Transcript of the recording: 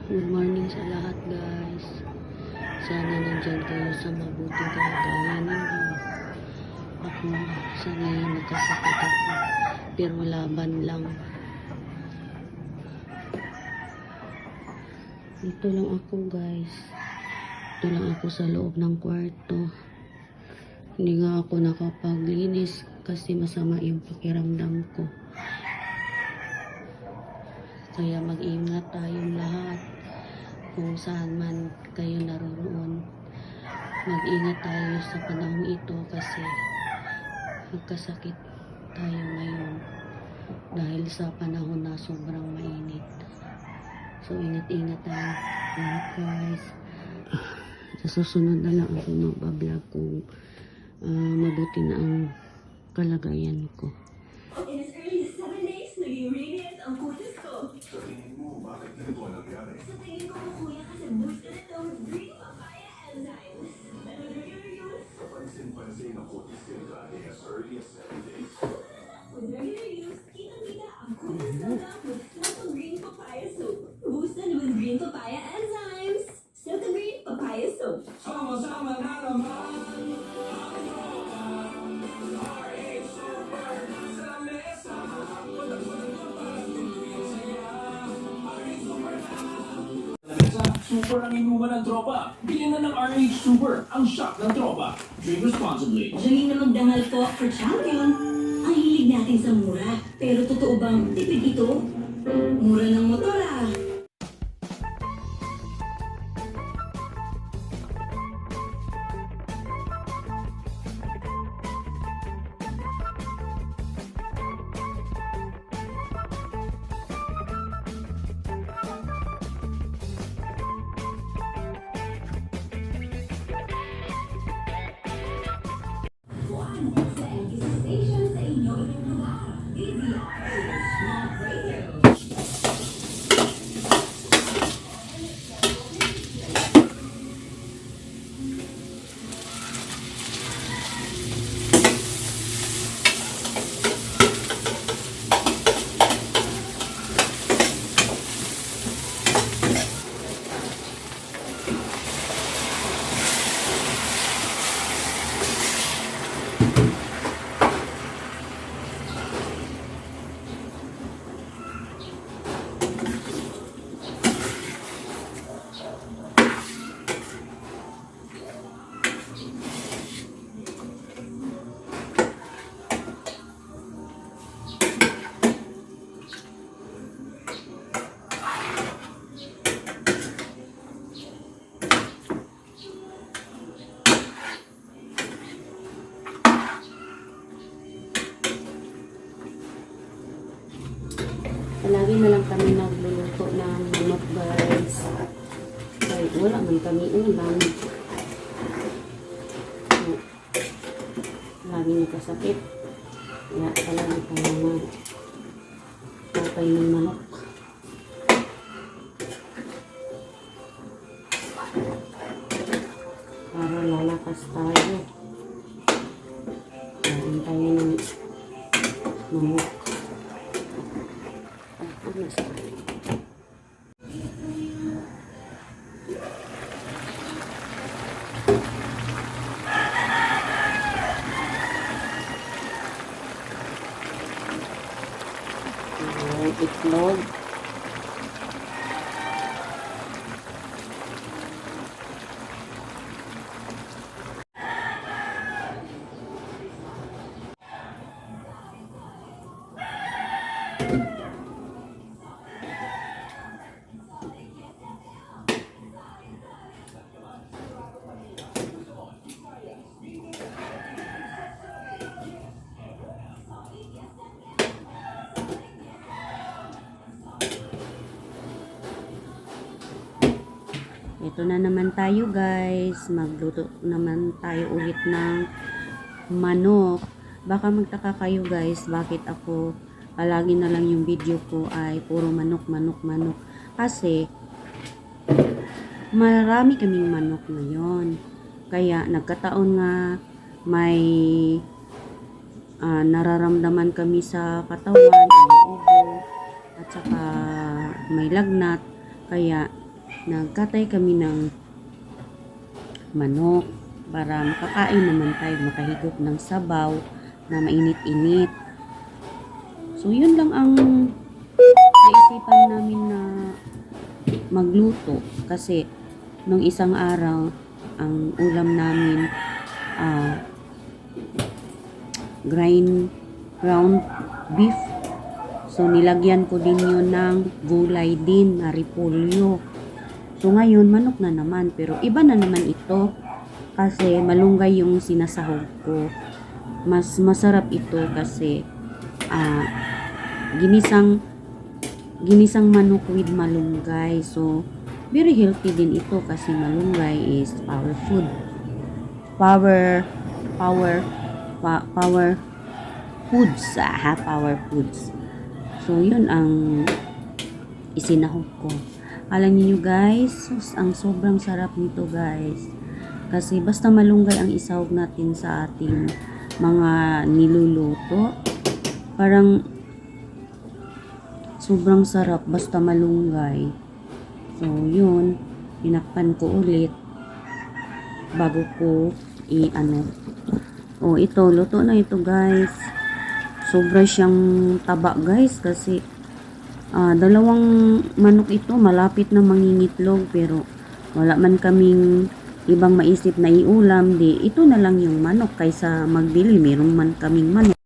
Good morning sa lahat guys. Sana nandyan kayo sa mabuting kalagayan ninyo. Ako sa ngayon nagkasakit ako. Pero laban lang. Dito lang ako guys. Dito lang ako sa loob ng kwarto. Hindi nga ako nakapaglinis kasi masama yung pakiramdam ko. Kaya mag-ingat tayong lahat kung saan man kayo naroon. Mag-ingat tayo sa panahon ito kasi magkasakit tayo ngayon dahil sa panahon na sobrang mainit. So ingat-ingat tayo lahat guys. Sa susunod na lang ako magbablog kung mabuti na ang kalagayan ko. In his early 7 days, naging radiant ang kutis ko. Sa tingin mo, bakit ganito ang nangyari? Sa tingin ko po kuya kasi boosted ito with green papaya enzymes. Pero do you use? Kapansin-pansin ang kutis nila as early as 7 days. With regular use, kitang-kita ang kutis talaga with Silka Green Papaya Soap. Boosted with green papaya enzymes. Silka Green Papaya Soap. Sama-sama na naman! Super ang inuman ng tropa. Bilhin na ng RH Super, ang shock ng tropa. Drink responsibly. Galing na magdangal po for champion. Ang hilig natin sa mura. Pero totoo bang tipid ito? Mura ng motor ah. Station sa inyong lugar. Smart Radio. Palagi na lang kami nagluluto ng manok guys. Kahit wala man kami ulam. Lagi nakasakit. Kaya palagi kami magpapay ng manok. Para lalakas tayo. Kain tayo ng manok. Itlog. Ito na naman tayo guys. Magluto naman tayo ulit ng manok. Baka magtaka kayo guys, bakit ako palagi na lang yung video ko ay puro manok, manok, manok. Kasi marami kaming manok ngayon. Kaya nagkataon nga may nararamdaman kami sa katawan, ubo, at saka may lagnat. Kaya nagkatay kami ng manok para makakain naman tayo, makahigop ng sabaw na mainit-init. So, yun lang ang naisipan namin na magluto kasi nung isang araw ang ulam namin ground beef. So, nilagyan ko din yun ng gulay din na repolyo. So, ngayon, manok na naman. Pero, iba na naman ito. Kasi, malunggay yung sinasahog ko. Mas masarap ito kasi, ginisang manok with malunggay. So, very healthy din ito kasi malunggay is power food. Power foods. Power foods. So, yun ang isinahog ko. Alam niyo guys, ang sobrang sarap nito guys. Kasi basta malunggay ang isahog natin sa ating mga niluluto. Parang sobrang sarap basta malunggay. So yun, tinakpan ko ulit bago ko ito, luto na ito guys. Sobra siyang taba guys kasi dalawang manok ito, malapit na mangingitlog pero wala man kaming ibang maisip na iulam, di ito na lang yung manok kaysa magbili, meron man kaming manok.